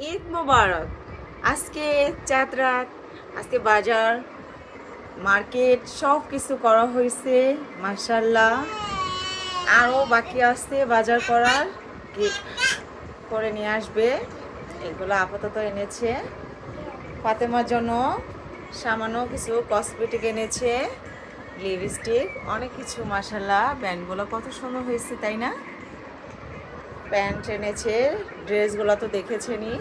ঈদ মোবারক। আজকে চাঁদ রাত, আজকে বাজার মার্কেট সব কিছু করা হয়েছে মাশাল্লাহ। আরও বাকি আছে বাজার করার, করে নিয়ে আসবে। এগুলো আপাতত এনেছে ফাতেমার জন্য। সামান্য কিছু কসমেটিক এনেছে, লিপস্টিক, অনেক কিছু মাশাল্লাহ। ব্যান্ডগুলো কত সুন্দর হয়েছে তাই না? প্যান্ট এনেছে, ড্রেসগুলো তো দেখেছেনই,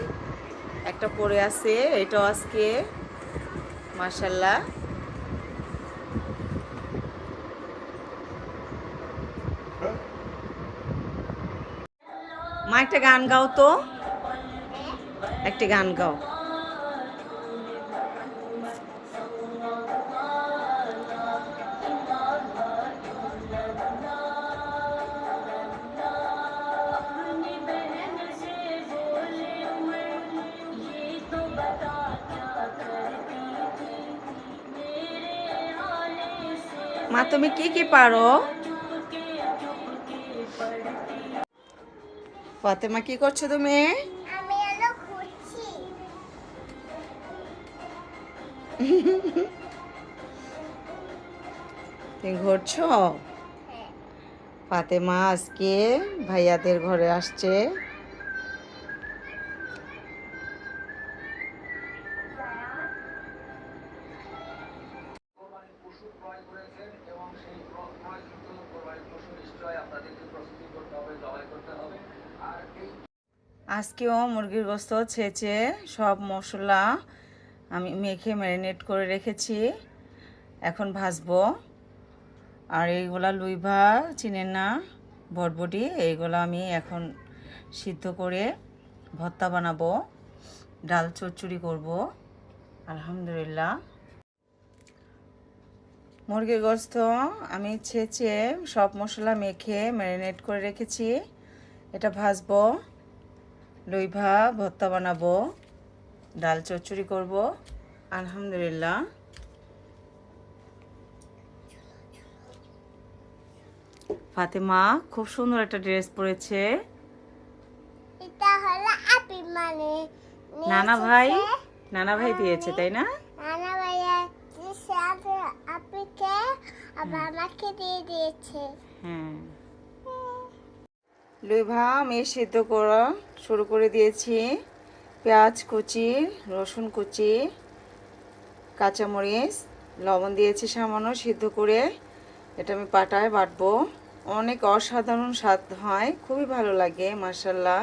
একটা পরে আছে, এটাও আজকে মাশাল্লাহ। মা একটা গান গাও তো, একটা গান গাও। মা তুমি কি কি পারো? ফাতেমা কি করছো তুমি? আমি এলো খুঁজছি। তুমি ঘুরছো? হ্যাঁ। ফাতেমা আজকে ভাইয়াদের ঘরে আসছে। আজকেও মুরগির গোশত ছেঁচে সব মশলা আমি মেখে ম্যারিনেট করে রেখেছি, এখন ভাজবো। আর এইগুলা লুইভা চিনেন না, বটবটি, এইগুলো আমি এখন সিদ্ধ করে ভর্তা বানাবো, ডাল চচ্চড়ি করব আলহামদুলিল্লাহ। মুরগির গোশত আমি ছেঁচে সব মশলা মেখে ম্যারিনেট করে রেখেছি, এটা ভাজবো, লইভা ভর্তা বানাবো, ডাল চচ্চড়ি করব আলহামদুলিল্লাহ। ফাতেমা খুব সুন্দর একটা ড্রেস পরেছে। এটা হলো আপি মানে নানা ভাই, নানা ভাই দিয়েছে তাই না? নানা ভাইয়া দিয়েছে, আপিকে আবার আমাকে দিয়ে দিয়েছে। হ্যাঁ, লইভা আমি সিদ্ধ করা শুরু করে দিয়েছি। পেঁয়াজ কুচি, রসুন কুচি, কাঁচামরিচ, লবণ দিয়েছি সামান্য, সিদ্ধ করে এটা আমি পাটায় বাটবো। অনেক অসাধারণ স্বাদ হয়, খুবই ভালো লাগে মাশাল্লাহ।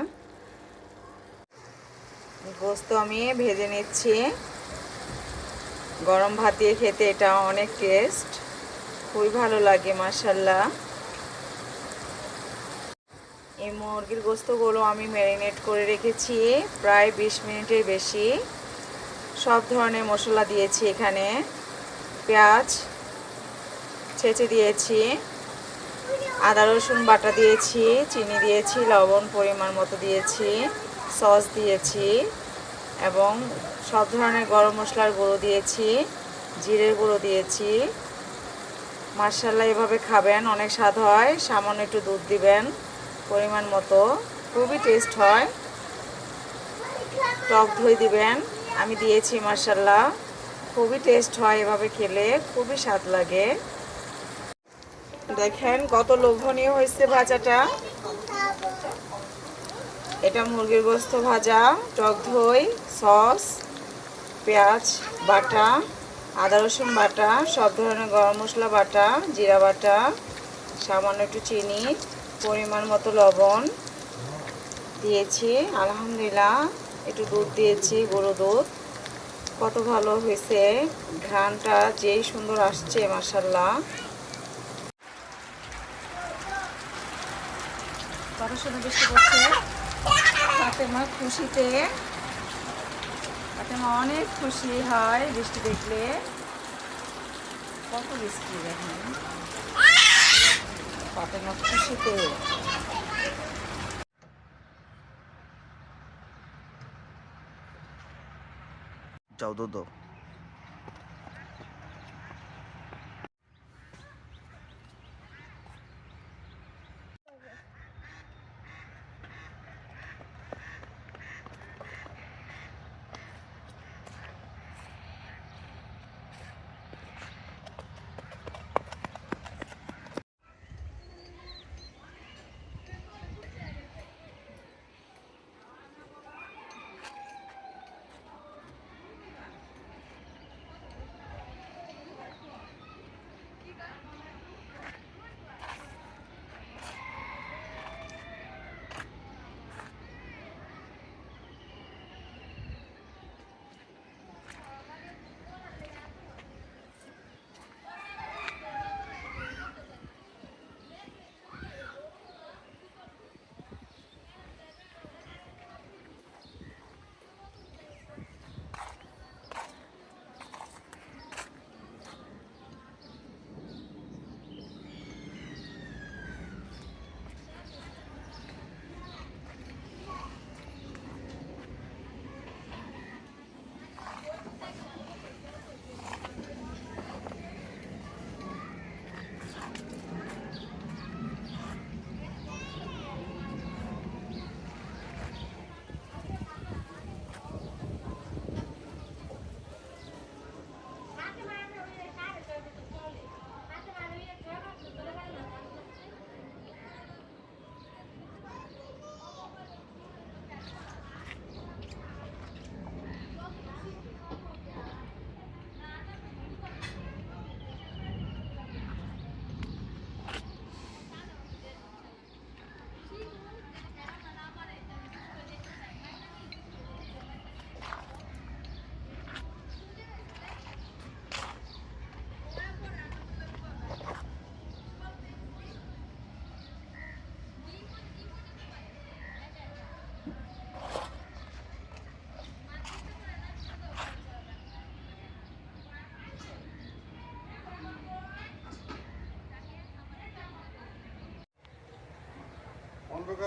গোস্ত আমি ভেজে নিচ্ছি, গরম ভাত দিয়ে খেতে এটা অনেক টেস্ট, খুবই ভালো লাগে মাশাল্লাহ। এই মুরগির গোস্তগুলো আমি ম্যারিনেট করে রেখেছি প্রায় 20 মিনিটের বেশি। সব ধরনের মশলা দিয়েছি এখানে, পেঁয়াজ ছেঁচে দিয়েছি, আদা রসুন বাটা দিয়েছি, চিনি দিয়েছি, লবণ পরিমাণ মতো দিয়েছি, সস দিয়েছি এবং সব ধরনের গরম মশলার গুঁড়ো দিয়েছি, জিরের গুঁড়ো দিয়েছি। মাশাল্লাহ এভাবে খাবেন, অনেক স্বাদ হয়। সামান্য একটু দুধ দিবেন পরিমাণ মতো, খুবই টেস্ট হয়। টক দই দিবেন, আমি দিয়েছি মাশাল্লাহ, খুবই টেস্ট হয় এভাবে খেলে, খুবই স্বাদ লাগে। দেখেন কত লোভনীয় হয়েছে ভাজাটা। এটা মুরগির গোস্ত ভাজা, টক দই, সস, পেঁয়াজ বাটা, আদা রসুন বাটা, সব ধরনের গরম মশলা বাটা, জিরা বাটা, সামান্য একটু চিনি, পরিমাণ মতো লবণ দিয়েছি আলহামদুলিল্লাহ। একটু দুধ দিয়েছি, গুঁড়ো দুধ, কত ভালো হয়েছে, ঘ্রাণটা যেই সুন্দর আসছে মাশাল্লাহ। কত সুন্দর বৃষ্টি পড়ছে। ফাতেমা খুশিতে, ফাতেমা অনেক খুশি হয় বৃষ্টি দেখলে। কত বৃষ্টি দেখেন, ফাতেমা খুশিতে। যাও দো দো।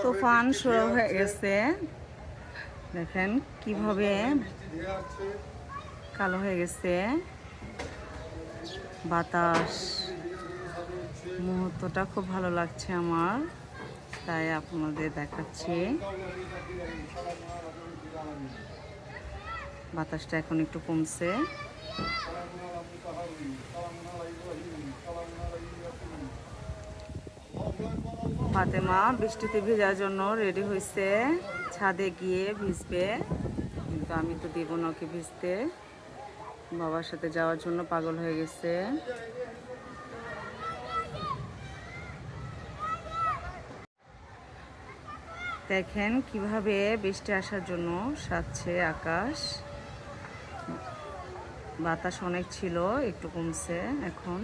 তুফান শুরু হয়ে গেছে, দেখেন কিভাবে কালো হয়ে গেছে বাতাস। মুহূর্তটা খুব ভালো লাগছে আমার, তাই আপনাদের দেখাচ্ছি। বাতাসটা এখন একটু কমছে। ফাতেমা বৃষ্টিতে ভেজার জন্য রেডি হয়েছে, ছাদে গিয়ে ভিজবে, কিন্তু আমি তো দিব না ওকে ভিজতে। বাবার সাথে যাওয়ার জন্য পাগল হয়ে গেছে। দেখেন কিভাবে বৃষ্টি আসার জন্য সাজছে আকাশ। বাতাস অনেক ছিল, একটু কমছে এখন।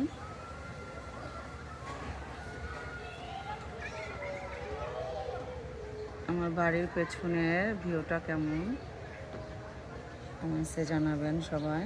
আমার বাড়ির পেছনের ভিউটা কেমন কমেন্টসে জানাবেন সবাই।